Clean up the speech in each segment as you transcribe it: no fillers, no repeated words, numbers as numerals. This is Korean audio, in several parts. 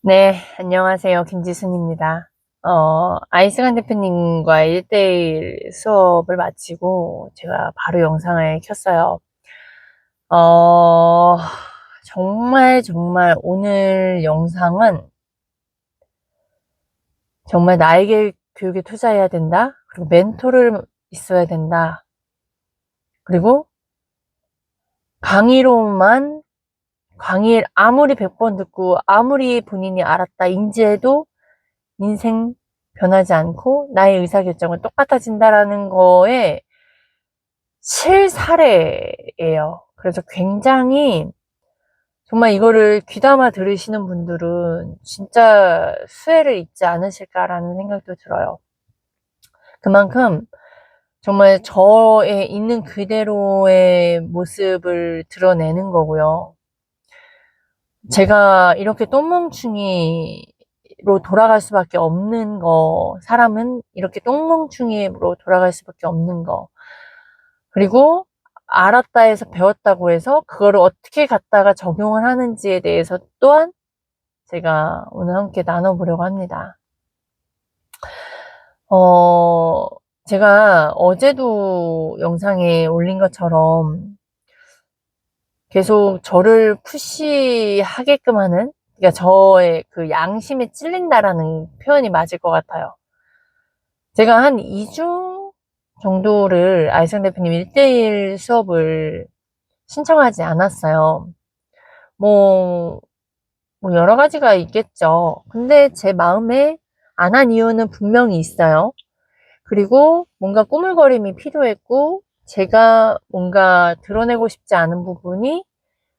네, 안녕하세요. 김지순입니다. 아이스간 대표님과 1대1 수업을 마치고 제가 바로 영상을 켰어요. 어, 정말 오늘 영상은 정말 나에게 교육에 투자해야 된다. 그리고 멘토를 있어야 된다. 그리고 강의로만 강의를 아무리 100번 듣고 아무리 본인이 알았다 인지해도 인생 변하지 않고 나의 의사결정은 똑같아진다라는 거에 실사례예요. 그래서 굉장히 정말 이거를 귀담아 들으시는 분들은 진짜 수혜를 잊지 않으실까라는 생각도 들어요. 그만큼 정말 저의 있는 그대로의 모습을 드러내는 거고요. 제가 이렇게 똥멍충이로 돌아갈 수밖에 없는 거, 사람은 이렇게 똥멍충이로 돌아갈 수밖에 없는 거. 그리고 알았다 해서 배웠다고 해서 그거를 어떻게 갖다가 적용을 하는지에 대해서 또한 제가 오늘 함께 나눠보려고 합니다. 어, 제가 어제도 영상에 올린 것처럼 계속 저를 푸시하게끔 하는, 그러니까 저의 그 양심에 찔린다라는 표현이 맞을 것 같아요. 제가 한 2주 정도를 아이성 대표님 1대1 수업을 신청하지 않았어요. 뭐, 뭐 여러 가지가 있겠죠. 근데 제 마음에 안 한 이유는 분명히 있어요. 그리고 뭔가 꾸물거림이 필요했고, 제가 뭔가 드러내고 싶지 않은 부분이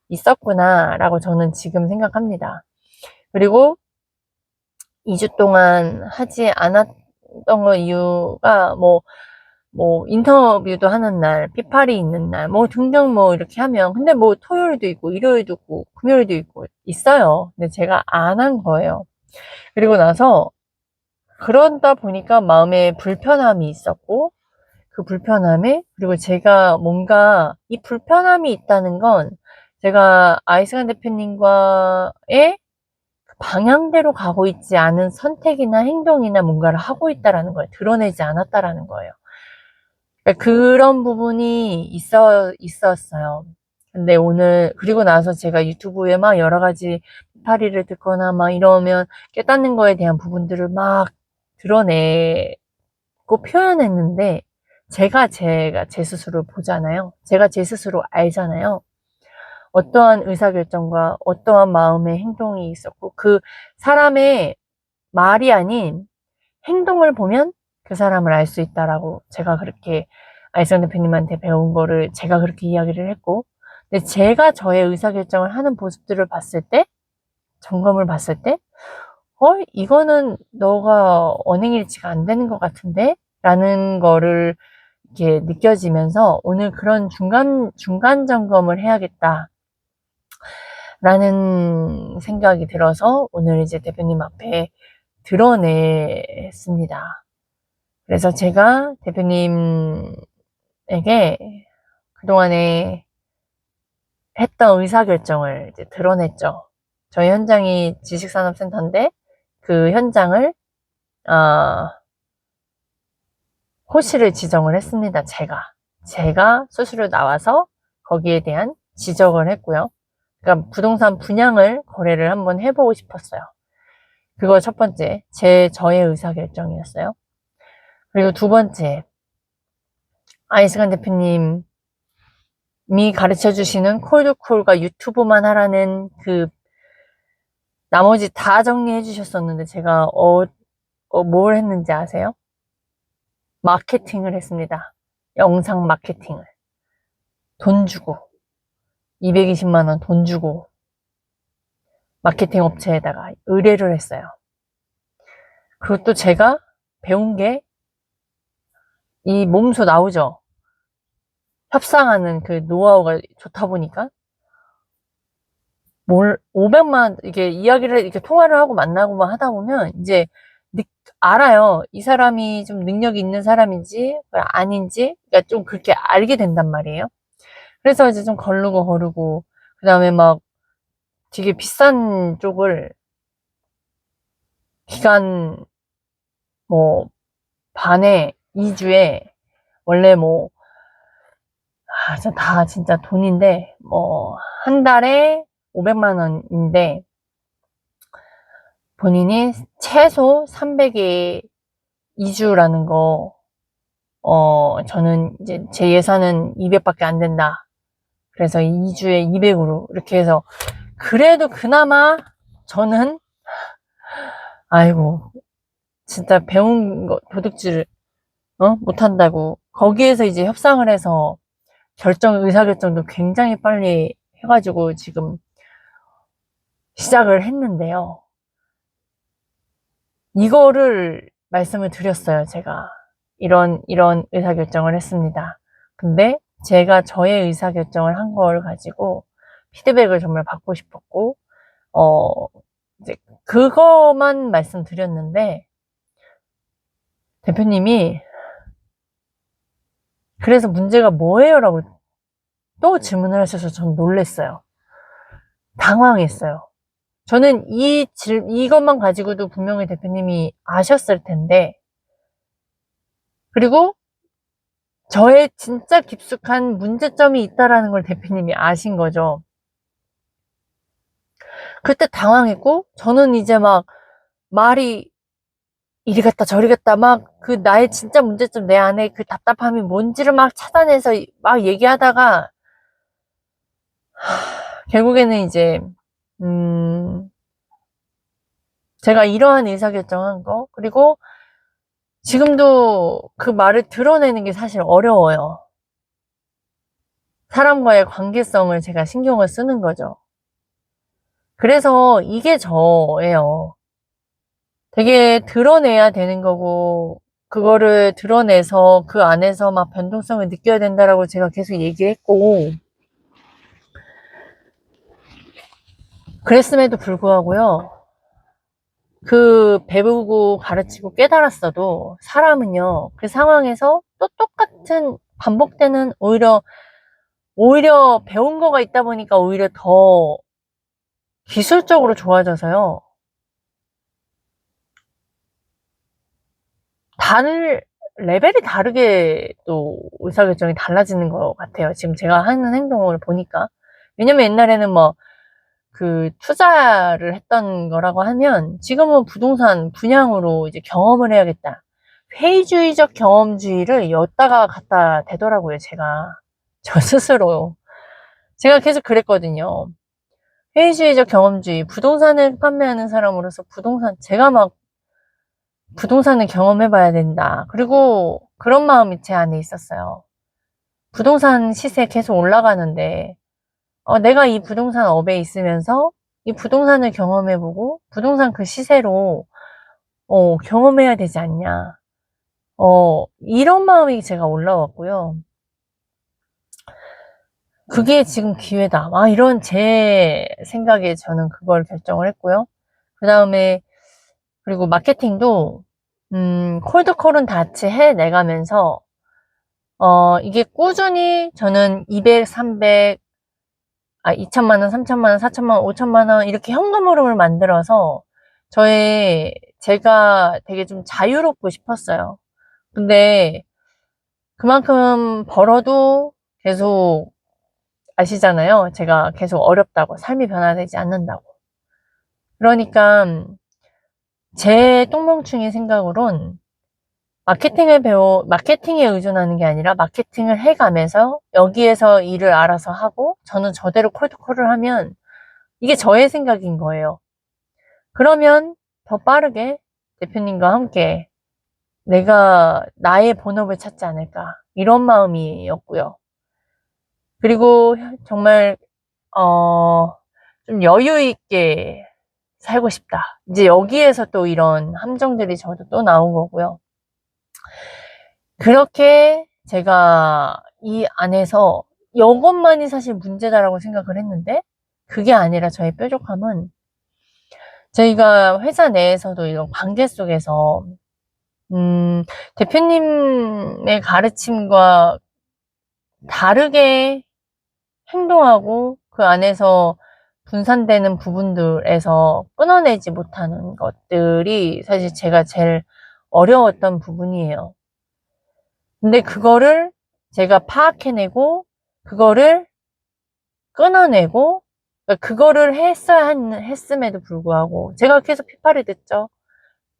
있었구나라고 저는 지금 생각합니다. 그리고 2주 동안 하지 않았던 거 이유가 뭐 인터뷰도 하는 날, 피팔이 있는 날, 뭐 등등 뭐 이렇게 하면 근데 뭐 토요일도 있고 일요일도 있고 금요일도 있고 있어요. 근데 제가 안 한 거예요. 그리고 나서 그러다 보니까 마음에 불편함이 있었고 그 불편함에 그리고 제가 뭔가 이 불편함이 있다는 건 제가 아이스간 대표님과의 방향대로 가고 있지 않은 선택이나 행동이나 뭔가를 하고 있다라는 거예요. 드러내지 않았다라는 거예요. 그러니까 그런 부분이 있었어요. 근데 오늘, 그리고 나서 제가 유튜브에 막 여러 가지 파리를 듣거나 막 이러면 깨닫는 거에 대한 부분들을 막 드러내고 표현했는데, 제가 제 스스로 보잖아요. 제가 제 스스로 알잖아요. 어떠한 의사결정과 어떠한 마음의 행동이 있었고, 그 사람의 말이 아닌 행동을 보면 그 사람을 알 수 있다라고 제가 그렇게 아이성 대표님한테 배운 거를 제가 그렇게 이야기를 했고, 근데 제가 저의 의사결정을 하는 모습들을 봤을 때, 점검을 봤을 때, 이거는 너가 언행일치가 안 되는 것 같은데? 라는 거를 이렇게 느껴지면서 오늘 그런 중간 점검을 해야겠다. 라는 생각이 들어서 오늘 이제 대표님 앞에 드러냈습니다. 그래서 제가 대표님에게 그동안에 했던 의사결정을 이제 드러냈죠. 저희 현장이 지식산업센터인데 그 현장을 어, 호시를 지정을 했습니다. 제가 수시로 나와서 거기에 대한 지적을 했고요. 그러니까 부동산 분양을 거래를 한번 해보고 싶었어요. 그거 첫 번째, 저의 의사결정이었어요. 그리고 두 번째, 아이스간 대표님이 가르쳐 주시는 콜드콜과 유튜브만 하라는 그 나머지 다 정리해 주셨었는데 제가 뭘 했는지 아세요? 마케팅을 했습니다. 영상 마케팅을. 돈 주고 220만 원 돈 주고 마케팅 업체에다가 의뢰를 했어요. 그것도 제가 배운 게 이 몸소 나오죠. 협상하는 그 노하우가 좋다 보니까 500만 이게 이야기를 이렇게 통화를 하고 만나고만 하다 보면 이제 알아요. 이 사람이 좀 능력이 있는 사람인지 아닌지 그러니까 좀 그렇게 알게 된단 말이에요. 그래서 이제 좀 거르고 그다음에 막 되게 비싼 쪽을 기간 뭐 반에 2주에 원래 뭐 다 진짜 돈인데 뭐 한 달에 500만 원인데 본인이 최소 300에 2주라는 거 저는 이제 제 예산은 200밖에 안 된다. 그래서 2주에 200으로 이렇게 해서 그래도 그나마 저는 아이고 진짜 배운 거 도둑질 못한다고 거기에서 이제 협상을 해서 의사결정도 굉장히 빨리 해가지고 지금 시작을 했는데요. 이거를 말씀을 드렸어요. 제가 이런 의사결정을 했습니다. 근데 제가 저의 의사결정을 한 걸 가지고 피드백을 정말 받고 싶었고 이제 그거만 말씀드렸는데 대표님이 그래서 문제가 뭐예요? 라고 또 질문을 하셔서 전 놀랬어요. 당황했어요. 저는 이것만 가지고도 분명히 대표님이 아셨을 텐데, 그리고 저의 진짜 깊숙한 문제점이 있다라는 걸 대표님이 아신 거죠. 그때 당황했고, 저는 이제 막 말이 이리 갔다 저리 갔다 막 그 나의 진짜 문제점 내 안에 그 답답함이 뭔지를 막 찾아내서 막 얘기하다가 결국에는 이제 제가 이러한 의사결정한 거 그리고 지금도 그 말을 드러내는 게 사실 어려워요. 사람과의 관계성을 제가 신경을 쓰는 거죠. 그래서 이게 저예요. 되게 드러내야 되는 거고 그거를 드러내서 그 안에서 막 변동성을 느껴야 된다라고 제가 계속 얘기했고 그랬음에도 불구하고요. 그 배우고 가르치고 깨달았어도 사람은요. 그 상황에서 또 똑같은 반복되는 오히려 배운 거가 있다 보니까 오히려 더 기술적으로 좋아져서요. 레벨이 다르게 또 의사결정이 달라지는 것 같아요. 지금 제가 하는 행동을 보니까. 왜냐면 옛날에는 뭐 그 투자를 했던 거라고 하면 지금은 부동산 분양으로 이제 경험을 해야겠다. 회의주의적 경험주의를 였다가 갖다 대더라고요, 제가. 저 스스로. 제가 계속 그랬거든요. 회의주의적 경험주의. 부동산을 판매하는 사람으로서 제가 막 부동산을 경험해봐야 된다. 그리고 그런 마음이 제 안에 있었어요. 부동산 시세 계속 올라가는데, 내가 이 부동산 업에 있으면서 이 부동산을 경험해보고, 부동산 그 시세로, 경험해야 되지 않냐. 이런 마음이 제가 올라왔고요. 그게 지금 기회다. 이런 제 생각에 저는 그걸 결정을 했고요. 그 다음에, 그리고 마케팅도, 콜드콜은 같이 해내가면서, 이게 꾸준히 저는 200, 300, 2천만 원, 3천만 원, 4천만 원, 5천만 원, 이렇게 현금 흐름을 만들어서, 제가 되게 좀 자유롭고 싶었어요. 근데, 그만큼 벌어도 계속 아시잖아요. 제가 계속 어렵다고, 삶이 변화되지 않는다고. 그러니까 제 똥멍충이 생각으론 마케팅에 의존하는 게 아니라 마케팅을 해가면서 여기에서 일을 알아서 하고 저는 저대로 콜드콜을 하면 이게 저의 생각인 거예요. 그러면 더 빠르게 대표님과 함께 내가 나의 본업을 찾지 않을까 이런 마음이었고요. 그리고 정말 좀 여유 있게 살고 싶다. 이제 여기에서 또 이런 함정들이 저도 또 나온 거고요. 그렇게 제가 이 안에서 이것만이 사실 문제다라고 생각을 했는데 그게 아니라 저의 뾰족함은 저희가 회사 내에서도 이런 관계 속에서 대표님의 가르침과 다르게 행동하고 그 안에서 분산되는 부분들에서 끊어내지 못하는 것들이 사실 제가 제일 어려웠던 부분이에요. 근데 그거를 제가 파악해내고 그거를 끊어내고 그거를 했음에도 불구하고 제가 계속 피파를 듣죠.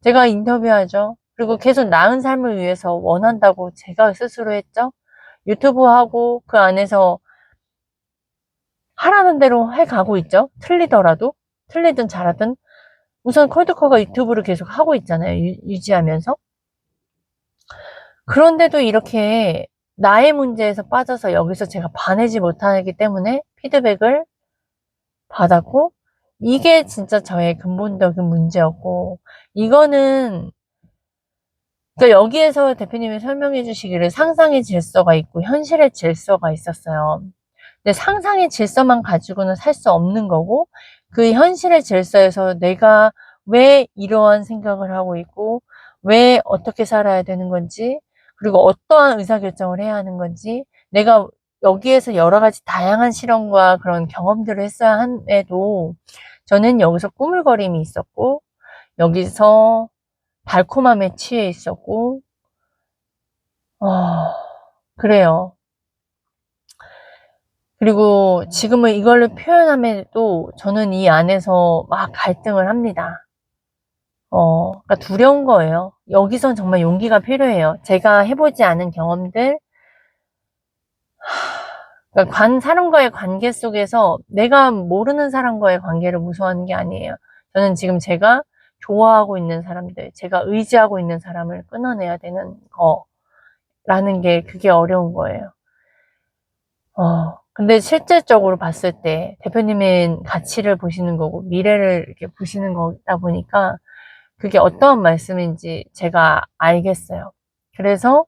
제가 인터뷰하죠. 그리고 계속 나은 삶을 위해서 원한다고 제가 스스로 했죠. 유튜브 하고 그 안에서 하라는 대로 해가고 있죠. 틀리든 잘하든 우선 콜드커가 유튜브를 계속 하고 있잖아요. 유지하면서. 그런데도 이렇게 나의 문제에서 빠져서 여기서 제가 봐내지 못하기 때문에 피드백을 받았고 이게 진짜 저의 근본적인 문제였고 이거는 그러니까 여기에서 대표님이 설명해 주시기를 상상의 질서가 있고 현실의 질서가 있었어요. 근데 상상의 질서만 가지고는 살 수 없는 거고 그 현실의 질서에서 내가 왜 이러한 생각을 하고 있고 왜 어떻게 살아야 되는 건지 그리고 어떠한 의사결정을 해야 하는 건지 내가 여기에서 여러 가지 다양한 실험과 그런 경험들을 했어야 함에도 저는 여기서 꾸물거림이 있었고 여기서 달콤함에 취해 있었고 그래요. 그리고 지금은 이걸로 표현함에도 저는 이 안에서 막 갈등을 합니다. 그러니까 두려운 거예요. 여기선 정말 용기가 필요해요. 제가 해보지 않은 경험들, 그러니까 사람과의 관계 속에서 내가 모르는 사람과의 관계를 무서워하는 게 아니에요. 저는 지금 제가 좋아하고 있는 사람들, 제가 의지하고 있는 사람을 끊어내야 되는 거라는 게 그게 어려운 거예요. 근데 실질적으로 봤을 때 대표님은 가치를 보시는 거고 미래를 이렇게 보시는 거다 보니까 그게 어떠한 말씀인지 제가 알겠어요. 그래서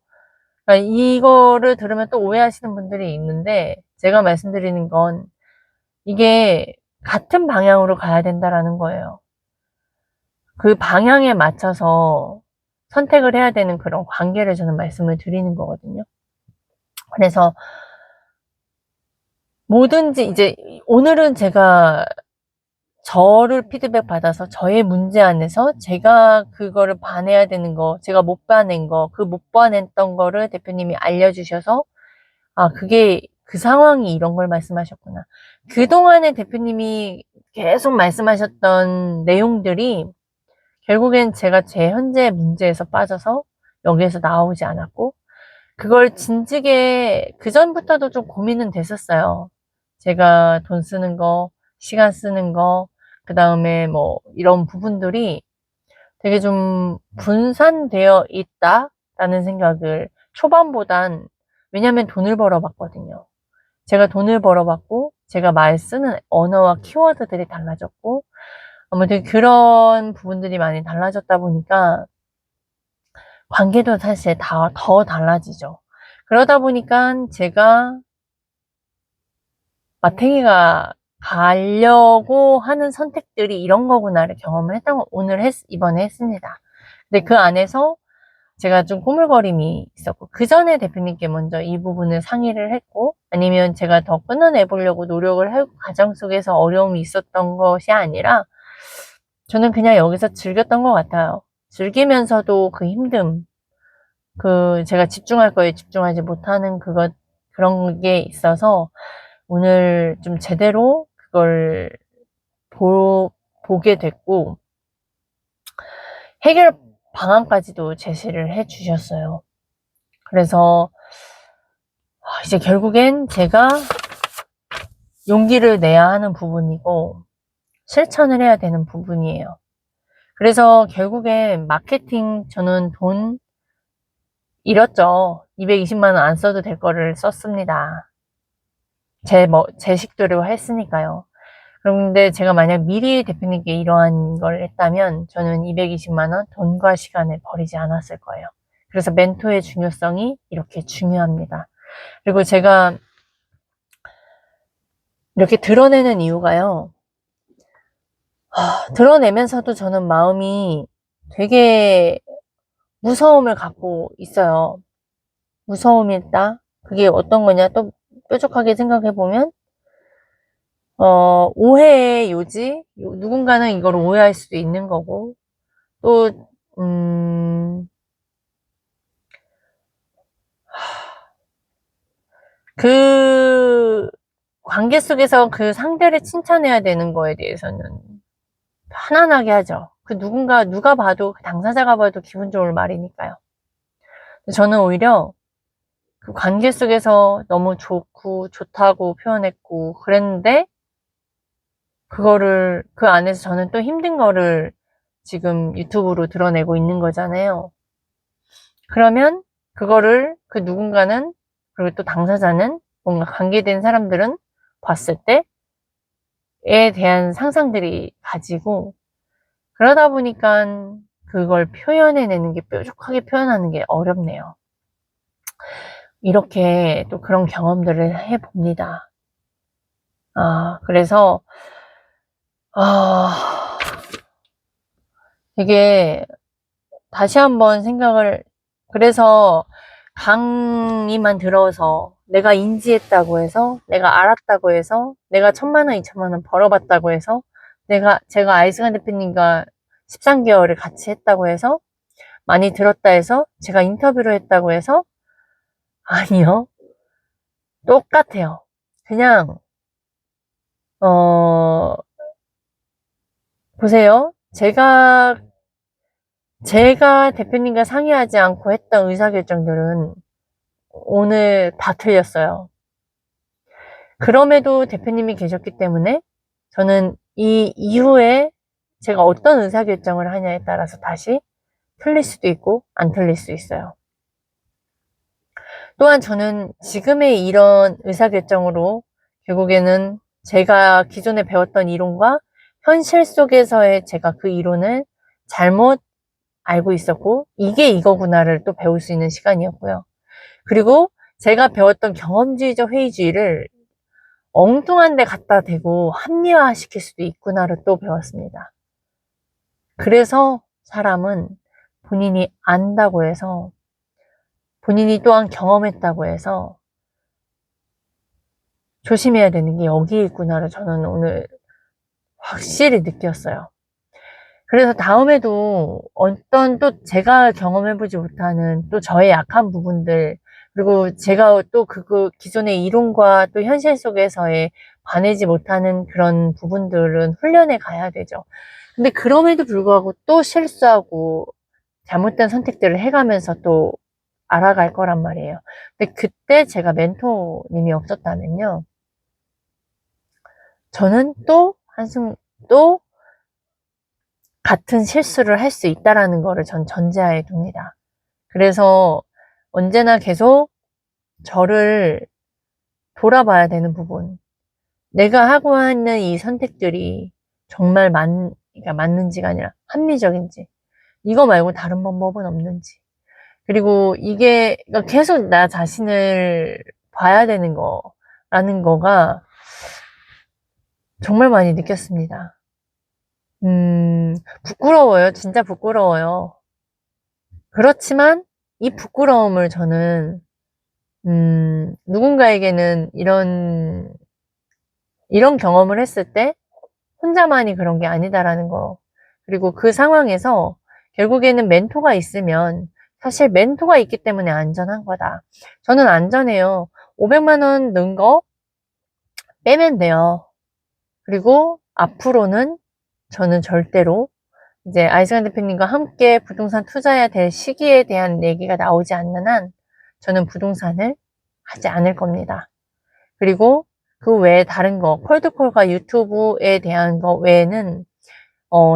이거를 들으면 또 오해하시는 분들이 있는데 제가 말씀드리는 건 이게 같은 방향으로 가야 된다라는 거예요. 그 방향에 맞춰서 선택을 해야 되는 그런 관계를 저는 말씀을 드리는 거거든요. 그래서 뭐든지 이제 오늘은 제가 저를 피드백 받아서 저의 문제 안에서 제가 그거를 봐내야 되는 거, 제가 못 봐낸 거, 그 못 봐냈던 거를 대표님이 알려주셔서, 그게 그 상황이 이런 걸 말씀하셨구나. 그동안에 대표님이 계속 말씀하셨던 내용들이 결국엔 제가 제 현재 문제에서 빠져서 여기에서 나오지 않았고, 그걸 진즉에 그전부터도 좀 고민은 됐었어요. 제가 돈 쓰는 거, 시간 쓰는 거, 그 다음에 뭐 이런 부분들이 되게 좀 분산되어 있다라는 생각을 초반보단 왜냐면 돈을 벌어봤거든요. 제가 돈을 벌어봤고 제가 말 쓰는 언어와 키워드들이 달라졌고 아무튼 그런 부분들이 많이 달라졌다 보니까 관계도 사실 더 달라지죠. 그러다 보니까 제가 마탱이가 가려고 하는 선택들이 이런 거구나를 경험을 이번에 했습니다. 근데 그 안에서 제가 좀 꾸물거림이 있었고, 그 전에 대표님께 먼저 이 부분을 상의를 했고, 아니면 제가 더 끊어내보려고 노력을 하고 과정 속에서 어려움이 있었던 것이 아니라, 저는 그냥 여기서 즐겼던 것 같아요. 즐기면서도 그 힘듦, 제가 집중할 거에 집중하지 못하는 그런 게 있어서, 오늘 좀 제대로 그걸 보게 됐고, 해결 방안까지도 제시를 해 주셨어요. 그래서, 이제 결국엔 제가 용기를 내야 하는 부분이고, 실천을 해야 되는 부분이에요. 그래서 결국엔 마케팅, 저는 돈 잃었죠. 220만 원 안 써도 될 거를 썼습니다. 제 식대로 했으니까요. 그런데 제가 만약 미리 대표님께 이러한 걸 했다면 저는 220만 원 돈과 시간을 버리지 않았을 거예요. 그래서 멘토의 중요성이 이렇게 중요합니다. 그리고 제가 이렇게 드러내는 이유가요. 드러내면서도 저는 마음이 되게 무서움을 갖고 있어요. 무서움이 있다? 그게 어떤 거냐? 또 뾰족하게 생각해 보면 오해의 요지? 누군가는 이걸 오해할 수도 있는 거고, 또, 그 관계 속에서 그 상대를 칭찬해야 되는 거에 대해서는 편안하게 하죠. 누가 봐도, 그 당사자가 봐도 기분 좋을 말이니까요. 저는 오히려 그 관계 속에서 너무 좋다고 표현했고, 그랬는데, 그 안에서 저는 또 힘든 거를 지금 유튜브로 드러내고 있는 거잖아요. 그러면 그 누군가는, 그리고 또 당사자는, 뭔가 관계된 사람들은 봤을 때에 대한 상상들이 가지고, 그러다 보니까 그걸 표현해내는 게, 뾰족하게 표현하는 게 어렵네요. 이렇게 또 그런 경험들을 해봅니다. 그래서, 되게 다시 한번 그래서 강의만 들어서 내가 인지했다고 해서, 내가 알았다고 해서, 내가 1,000만 원, 2,000만 원 벌어봤다고 해서, 제가 아이승환 대표님과 13개월을 같이 했다고 해서, 많이 들었다 해서, 제가 인터뷰를 했다고 해서, 아니요. 똑같아요. 그냥, 보세요. 제가 대표님과 상의하지 않고 했던 의사결정들은 오늘 다 틀렸어요. 그럼에도 대표님이 계셨기 때문에 저는 이 이후에 제가 어떤 의사결정을 하냐에 따라서 다시 틀릴 수도 있고 안 틀릴 수 있어요. 또한 저는 지금의 이런 의사결정으로 결국에는 제가 기존에 배웠던 이론과 현실 속에서의 제가 그 이론을 잘못 알고 있었고, 이게 이거구나를 또 배울 수 있는 시간이었고요. 그리고 제가 배웠던 경험주의적 회의주의를 엉뚱한 데 갖다 대고 합리화시킬 수도 있구나를 또 배웠습니다. 그래서 사람은 본인이 안다고 해서, 본인이 또한 경험했다고 해서 조심해야 되는 게 여기에 있구나를 저는 오늘 확실히 느꼈어요. 그래서 다음에도 어떤 또 제가 경험해보지 못하는 또 저의 약한 부분들, 그리고 제가 또 기존의 이론과 또 현실 속에서의 반하지 못하는 그런 부분들은 훈련해 가야 되죠. 근데 그럼에도 불구하고 또 실수하고 잘못된 선택들을 해가면서 또 알아갈 거란 말이에요. 근데 그때 제가 멘토님이 없었다면요, 저는 또 같은 실수를 할 수 있다라는 거를 전 전제하에 둡니다. 그래서 언제나 계속 저를 돌아봐야 되는 부분, 내가 하고 있는 이 선택들이 정말 그러니까 맞는지가 아니라 합리적인지, 이거 말고 다른 방법은 없는지, 그리고 이게 그러니까 계속 나 자신을 봐야 되는 거라는 거가 정말 많이 느꼈습니다. 부끄러워요. 진짜 부끄러워요. 그렇지만 이 부끄러움을 저는 누군가에게는 이런 경험을 했을 때 혼자만이 그런 게 아니다라는 거. 그리고 그 상황에서 결국에는 멘토가 있으면, 사실 멘토가 있기 때문에 안전한 거다. 저는 안전해요. 500만 원 넣은 거 빼면 돼요. 그리고 앞으로는 저는 절대로 이제 아이승환 대표님과 함께 부동산 투자해야 될 시기에 대한 얘기가 나오지 않는 한 저는 부동산을 하지 않을 겁니다. 그리고 그 외에 다른 거, 콜드콜과 유튜브에 대한 거 외에는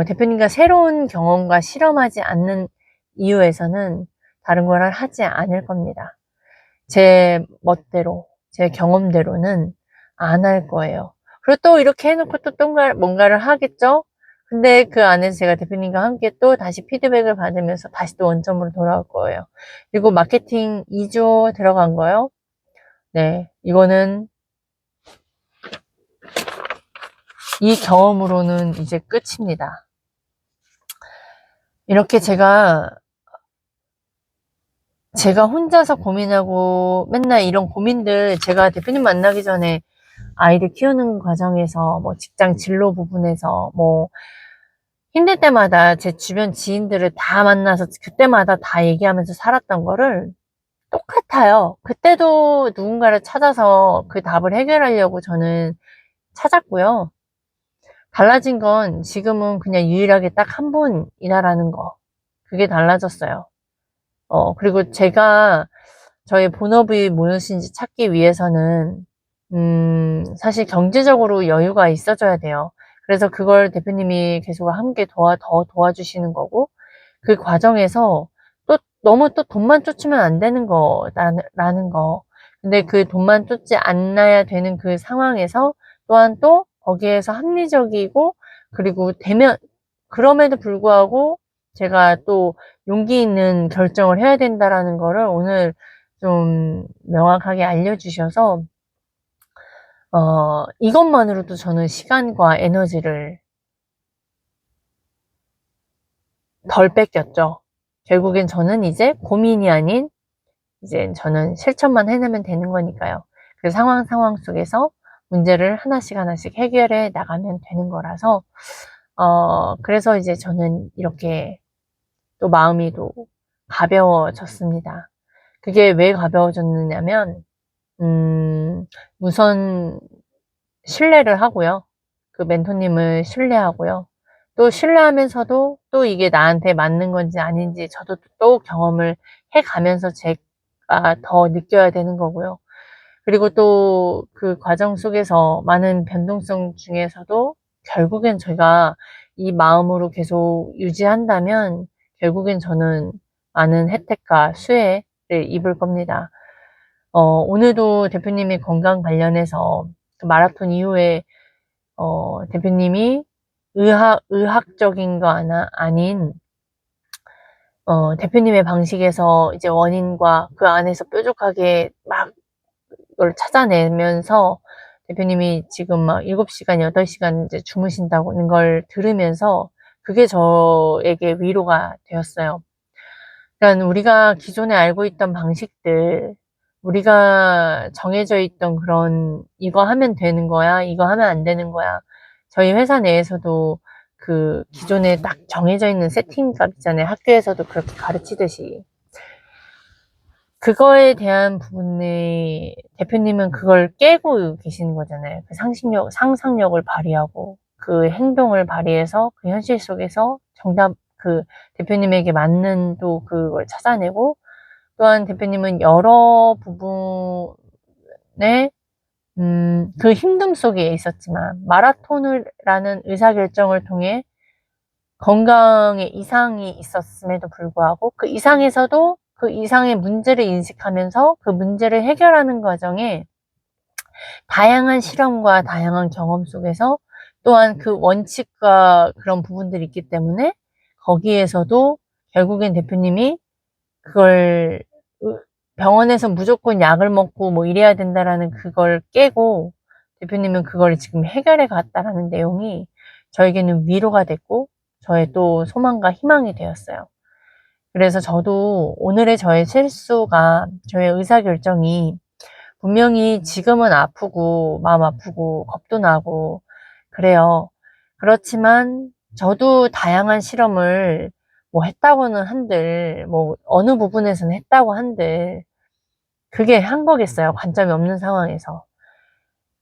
대표님과 새로운 경험과 실험하지 않는 이유에서는 다른 걸 하지 않을 겁니다. 제 멋대로, 제 경험대로는 안 할 거예요. 그리고 또 이렇게 해놓고 또 뭔가를 하겠죠? 근데 그 안에서 제가 대표님과 함께 또 다시 피드백을 받으면서 다시 또 원점으로 돌아올 거예요. 그리고 마케팅 2조 들어간 거요. 네, 이거는 이 경험으로는 이제 끝입니다. 이렇게 제가 혼자서 고민하고 맨날 이런 고민들 제가 대표님 만나기 전에 아이들 키우는 과정에서 뭐 직장 진로 부분에서 뭐 힘들 때마다 제 주변 지인들을 다 만나서 그때마다 다 얘기하면서 살았던 거를 똑같아요. 그때도 누군가를 찾아서 그 답을 해결하려고 저는 찾았고요. 달라진 건 지금은 그냥 유일하게 딱 한 분이다라는 거. 그게 달라졌어요. 그리고 제가 저의 본업이 무엇인지 찾기 위해서는, 사실 경제적으로 여유가 있어줘야 돼요. 그래서 그걸 대표님이 계속 함께 더 도와주시는 거고, 그 과정에서 너무 또 돈만 쫓으면 안 되는 라는 거. 근데 그 돈만 쫓지 않아야 되는 그 상황에서 또한 또 거기에서 합리적이고, 그리고 그럼에도 불구하고 제가 또 용기 있는 결정을 해야 된다라는 거를 오늘 좀 명확하게 알려주셔서, 이것만으로도 저는 시간과 에너지를 덜 뺏겼죠. 결국엔 저는 이제 고민이 아닌, 이제 저는 실천만 해내면 되는 거니까요. 그 상황 속에서 문제를 하나씩 해결해 나가면 되는 거라서, 그래서 이제 저는 이렇게 또 마음이 또 가벼워졌습니다. 그게 왜 가벼워졌느냐면, 우선 신뢰를 하고요. 그 멘토님을 신뢰하고요. 또 신뢰하면서도 또 이게 나한테 맞는 건지 아닌지 저도 또 경험을 해가면서 제가 더 느껴야 되는 거고요. 그리고 또 그 과정 속에서 많은 변동성 중에서도 결국엔 제가 이 마음으로 계속 유지한다면 결국엔 저는 많은 혜택과 수혜를 입을 겁니다. 오늘도 대표님이 건강 관련해서 그 마라톤 이후에 대표님이 의학적인 거 아닌, 대표님의 방식에서 이제 원인과 그 안에서 뾰족하게 막 이걸 찾아내면서 대표님이 지금 막 7시간, 8시간 이제 주무신다는 걸 들으면서 그게 저에게 위로가 되었어요. 그러니까 우리가 기존에 알고 있던 방식들, 우리가 정해져 있던 그런 이거 하면 되는 거야, 이거 하면 안 되는 거야. 저희 회사 내에서도 그 기존에 딱 정해져 있는 세팅값 있잖아요. 학교에서도 그렇게 가르치듯이. 그거에 대한 부분에 대표님은 그걸 깨고 계시는 거잖아요. 그 상상력을 발휘하고 그 행동을 발휘해서 그 현실 속에서 그 대표님에게 맞는 또 그걸 찾아내고, 또한 대표님은 여러 부분에 그 힘듦 속에 있었지만 마라톤이라는 의사결정을 통해 건강에 이상이 있었음에도 불구하고 그 이상에서도 그 이상의 문제를 인식하면서 그 문제를 해결하는 과정에 다양한 실험과 다양한 경험 속에서 또한 그 원칙과 그런 부분들이 있기 때문에 거기에서도 결국엔 대표님이 그걸 병원에서 무조건 약을 먹고 뭐 이래야 된다라는 그걸 깨고 대표님은 그걸 지금 해결해 갔다라는 내용이 저에게는 위로가 됐고 저의 또 소망과 희망이 되었어요. 그래서 저도 오늘의 저의 실수가, 저의 의사결정이 분명히 지금은 아프고 마음 아프고 겁도 나고 그래요. 그렇지만 저도 다양한 실험을 뭐 했다고는 한들, 뭐 어느 부분에서는 했다고 한들 그게 한 거겠어요. 관점이 없는 상황에서.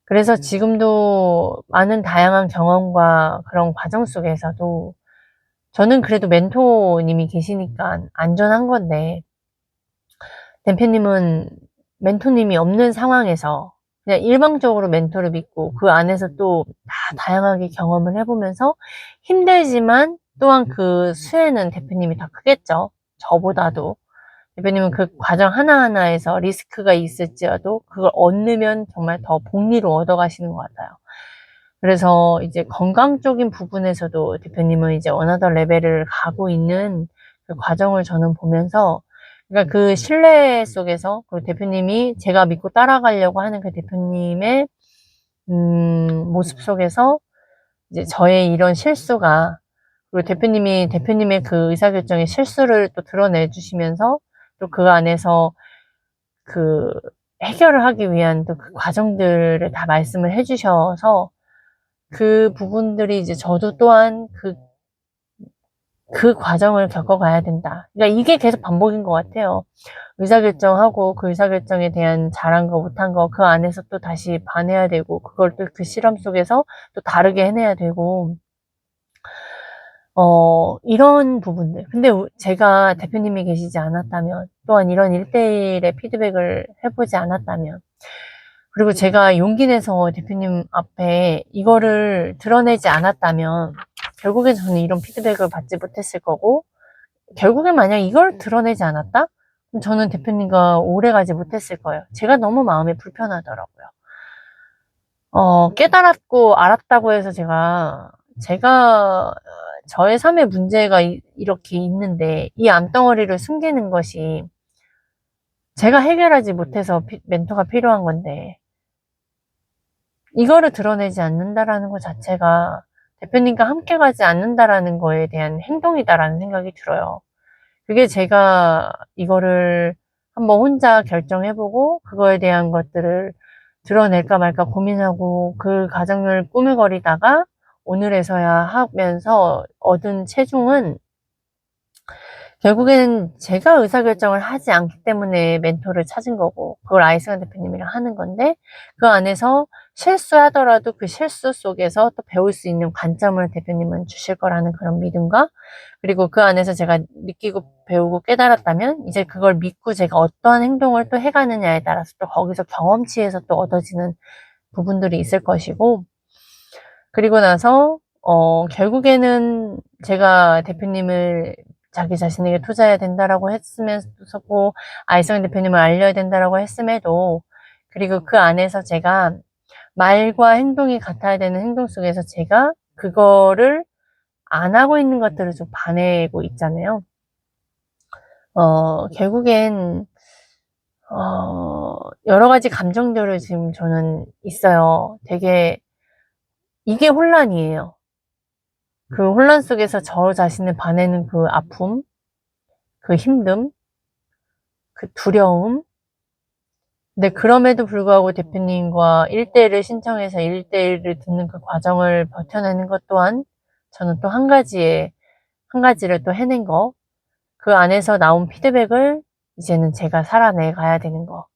그래서 지금도 많은 다양한 경험과 그런 과정 속에서도 저는 그래도 멘토님이 계시니까 안전한 건데, 대표님은 멘토님이 없는 상황에서 그냥 일방적으로 멘토를 믿고 그 안에서 또 다 다양하게 경험을 해보면서 힘들지만 또한 그 수혜는 대표님이 더 크겠죠. 저보다도. 대표님은 그 과정 하나하나에서 리스크가 있을지라도 그걸 얻으면 정말 더 복리로 얻어가시는 것 같아요. 그래서 이제 건강적인 부분에서도 대표님은 이제 어나더 레벨을 가고 있는 그 과정을 저는 보면서, 그러니까 그 신뢰 속에서, 그리고 대표님이 제가 믿고 따라가려고 하는 그 대표님의 모습 속에서 이제 저의 이런 실수가, 그리고 대표님의 그 의사결정의 실수를 또 드러내 주시면서 또 그 안에서 그 해결을 하기 위한 또 그 과정들을 다 말씀을 해주셔서 그 부분들이 이제 저도 또한 그 과정을 겪어가야 된다. 그러니까 이게 계속 반복인 것 같아요. 의사결정하고 그 의사결정에 대한 잘한 거, 못한 거, 그 안에서 또 다시 반해야 되고, 그걸 또 그 실험 속에서 또 다르게 해내야 되고, 이런 부분들. 근데 제가 대표님이 계시지 않았다면, 또한 이런 1대1의 피드백을 해보지 않았다면, 그리고 제가 용기 내서 대표님 앞에 이거를 드러내지 않았다면, 결국엔 저는 이런 피드백을 받지 못했을 거고, 결국엔 만약 이걸 드러내지 않았다? 그럼 저는 대표님과 오래 가지 못했을 거예요. 제가 너무 마음이 불편하더라고요. 깨달았고 알았다고 해서 제가 저의 삶의 문제가 이렇게 있는데 이 암덩어리를 숨기는 것이 제가 해결하지 못해서 멘토가 필요한 건데 이거를 드러내지 않는다라는 것 자체가 대표님과 함께 가지 않는다라는 거에 대한 행동이다라는 생각이 들어요. 그게 제가 이거를 한번 혼자 결정해보고 그거에 대한 것들을 드러낼까 말까 고민하고 그 과정을 꾸물거리다가 오늘에서야 하면서 얻은 체중은 결국엔 제가 의사결정을 하지 않기 때문에 멘토를 찾은 거고 그걸 아이승환 대표님이랑 하는 건데 그 안에서 실수하더라도 그 실수 속에서 또 배울 수 있는 관점을 대표님은 주실 거라는 그런 믿음과 그리고 그 안에서 제가 느끼고 배우고 깨달았다면 이제 그걸 믿고 제가 어떠한 행동을 또 해가느냐에 따라서 또 거기서 경험치에서 또 얻어지는 부분들이 있을 것이고 그리고 나서 결국에는 제가 대표님을 자기 자신에게 투자해야 된다라고 했으면서고 아이승환 대표님을 알려야 된다라고 했음에도 그리고 그 안에서 제가 말과 행동이 같아야 되는 행동 속에서 제가 그거를 안 하고 있는 것들을 좀 봐내고 있잖아요. 결국엔 여러 가지 감정들을 지금 저는 있어요. 되게 이게 혼란이에요. 그 혼란 속에서 저 자신을 봐내는 그 아픔, 그 힘듦, 그 두려움. 근데 그럼에도 불구하고 대표님과 1대1을 신청해서 1대1을 듣는 그 과정을 버텨내는 것 또한 저는 또 한 가지를 또 해낸 거. 그 안에서 나온 피드백을 이제는 제가 살아내 가야 되는 거.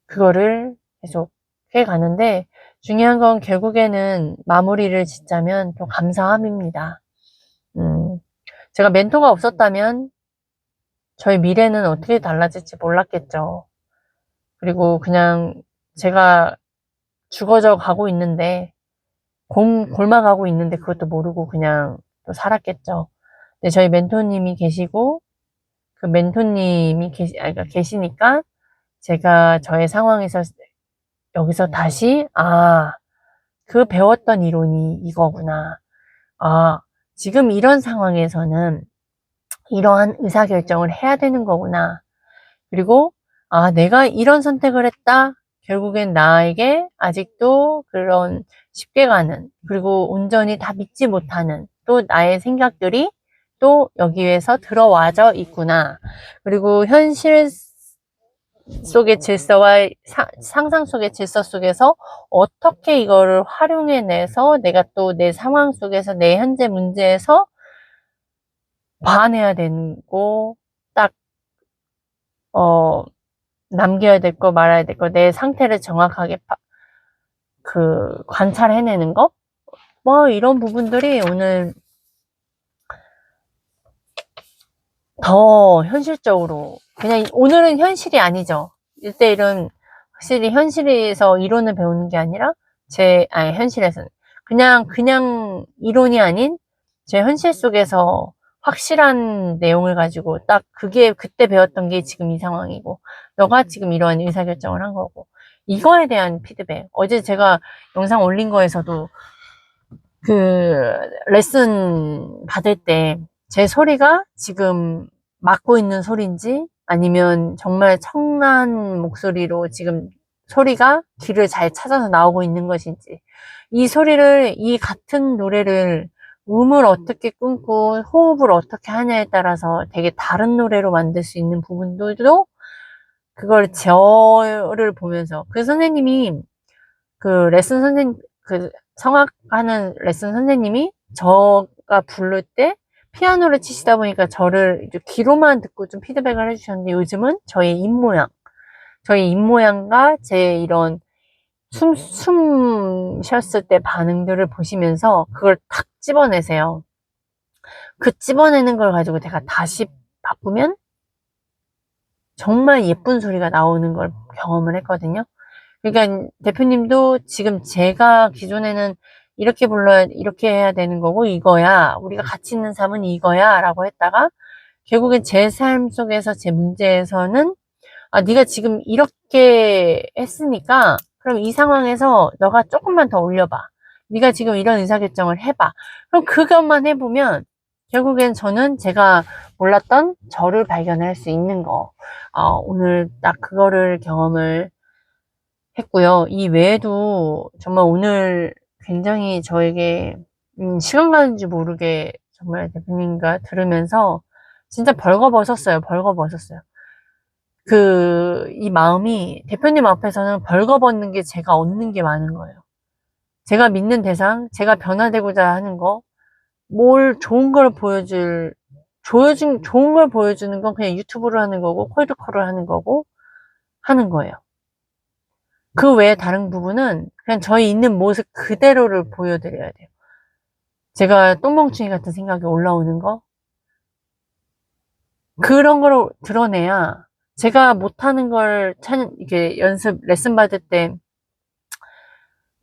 그거를 계속 해 가는데 중요한 건 결국에는 마무리를 짓자면 또 감사함입니다. 제가 멘토가 없었다면 저의 미래는 어떻게 달라질지 몰랐겠죠. 그리고 그냥 제가 죽어져 가고 있는데, 골마가고 있는데 그것도 모르고 그냥 또 살았겠죠. 근데 저희 멘토님이 계시고, 그 멘토님이 그러니까 계시니까 제가 저의 상황에서 여기서 다시, 그 배웠던 이론이 이거구나. 지금 이런 상황에서는 이러한 의사결정을 해야 되는 거구나. 그리고 내가 이런 선택을 했다. 결국엔 나에게 아직도 그런 쉽게 가는 그리고 온전히 다 믿지 못하는 또 나의 생각들이 또 여기에서 들어와져 있구나. 그리고 현실 속의 질서와 상상 속의 질서 속에서 어떻게 이거를 활용해내서 내가 또 내 상황 속에서 내 현재 문제에서 봐내야 되고 딱 남겨야 될 거 말아야 될 거 내 상태를 정확하게 관찰해내는 거? 뭐 이런 부분들이 오늘 더 현실적으로 그냥 오늘은 현실이 아니죠. 1대1은 확실히 현실에서 이론을 배우는 게 아니라 현실에서는 그냥 이론이 아닌 제 현실 속에서 확실한 내용을 가지고 딱 그게 그때 배웠던 게 지금 이 상황이고 너가 지금 이러한 의사결정을 한 거고 이거에 대한 피드백 어제 제가 영상 올린 거에서도 그 레슨 받을 때 제 소리가 지금 맡고 있는 소리인지 아니면 정말 청란 목소리로 지금 소리가 길을 잘 찾아서 나오고 있는 것인지 이 같은 노래를 음을 어떻게 끊고 호흡을 어떻게 하냐에 따라서 되게 다른 노래로 만들 수 있는 부분들도 그걸 저를 보면서 그 선생님이 그 레슨 선생님 그 성악하는 레슨 선생님이 저가 부를 때 피아노를 치시다 보니까 저를 이제 귀로만 듣고 좀 피드백을 해주셨는데 요즘은 저희 입모양과 제 이런 숨 쉬었을 때 반응들을 보시면서 그걸 탁 집어내세요. 그 집어내는 걸 가지고 제가 다시 바꾸면 정말 예쁜 소리가 나오는 걸 경험을 했거든요. 그러니까 대표님도 지금 제가 기존에는 이렇게 불러야, 이렇게 해야 되는 거고 이거야. 우리가 같이 있는 삶은 이거야. 라고 했다가 결국엔 제 삶 속에서 제 문제에서는 아, 네가 지금 이렇게 했으니까 그럼 이 상황에서 너가 조금만 더 올려봐. 네가 지금 이런 의사결정을 해봐. 그럼 그것만 해보면 결국엔 저는 제가 몰랐던 저를 발견할 수 있는 거. 오늘 딱 그거를 경험을 했고요. 이 외에도 정말 오늘 굉장히 저에게 시간 가는 줄 모르게 정말 대표님과 들으면서 진짜 벌거벗었어요. 벌거벗었어요. 이 마음이 대표님 앞에서는 벌거벗는 게 제가 얻는 게 많은 거예요. 제가 믿는 대상, 제가 변화되고자 하는 거, 뭘 좋은 걸 좋은 걸 보여주는 건 그냥 유튜브를 하는 거고, 콜드콜을 하는 거고, 하는 거예요. 그 외에 다른 부분은 그냥 저희 있는 모습 그대로를 보여드려야 돼요. 제가 똥멍충이 같은 생각이 올라오는 거, 그런 걸 드러내야 제가 못하는 걸 이게 레슨 받을 때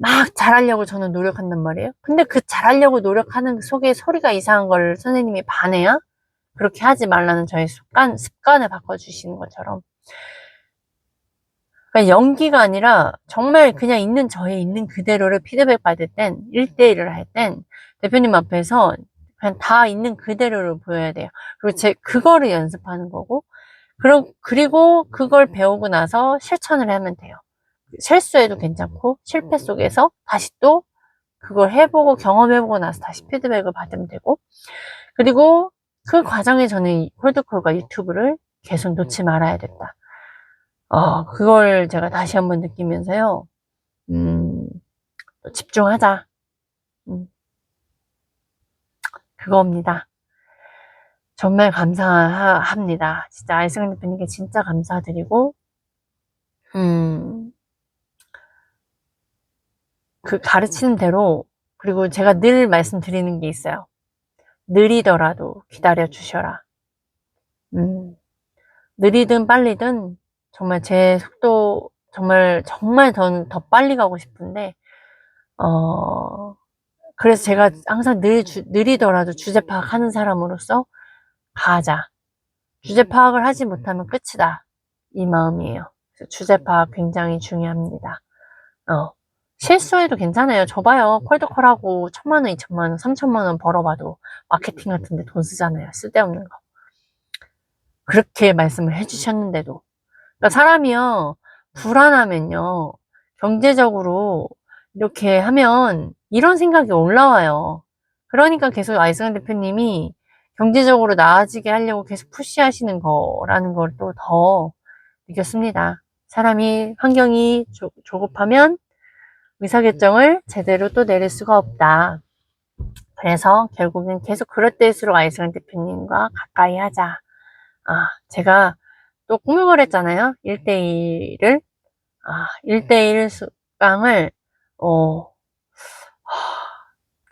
막 잘하려고 저는 노력한단 말이에요. 근데 그 잘하려고 노력하는 속에 소리가 이상한 걸 선생님이 반해야 그렇게 하지 말라는 저의 습관을 바꿔주시는 것처럼. 그러니까 연기가 아니라 정말 그냥 있는 저의 있는 그대로를 피드백 받을 땐, 1대1을 할 땐 대표님 앞에서 그냥 다 있는 그대로를 보여야 돼요. 그리고 그거를 연습하는 거고, 그리고 그걸 배우고 나서 실천을 하면 돼요. 실수해도 괜찮고, 실패 속에서 다시 또 그걸 해보고 경험해보고 나서 다시 피드백을 받으면 되고, 그리고 그 과정에 저는 콜드콜과 유튜브를 계속 놓지 말아야 됐다. 그걸 제가 다시 한번 느끼면서요, 집중하자. 그겁니다. 정말 감사합니다. 진짜 아이승현 대표님께 진짜 감사드리고, 그 가르치는 대로, 그리고 제가 늘 말씀드리는 게 있어요. 느리더라도 기다려 주셔라. 느리든 빨리든 정말 제 속도 정말 더 빨리 가고 싶은데 그래서 제가 항상 느리더라도 주제 파악하는 사람으로서 가자. 주제 파악을 하지 못하면 끝이다. 이 마음이에요. 주제 파악 굉장히 중요합니다. 실수해도 괜찮아요. 저 봐요. 콜드콜하고 1,000만 원, 2,000만 원, 3,000만 원 벌어봐도 마케팅 같은데 돈 쓰잖아요. 쓸데없는 거. 그렇게 말씀을 해주셨는데도. 그러니까 사람이요, 불안하면요, 경제적으로 이렇게 하면 이런 생각이 올라와요. 그러니까 계속 아이승환 대표님이 경제적으로 나아지게 하려고 계속 푸시하시는 거라는 걸 또 더 느꼈습니다. 사람이 환경이 조급하면 의사결정을 제대로 또 내릴 수가 없다. 그래서 결국엔 계속 그럴 때일수록 아이승환 대표님과 가까이 하자. 제가 또 꿈을 했잖아요. 1대1을. 1대1 수강을,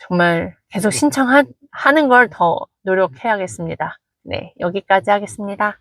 정말 계속 신청하는 걸 더 노력해야겠습니다. 네, 여기까지 하겠습니다.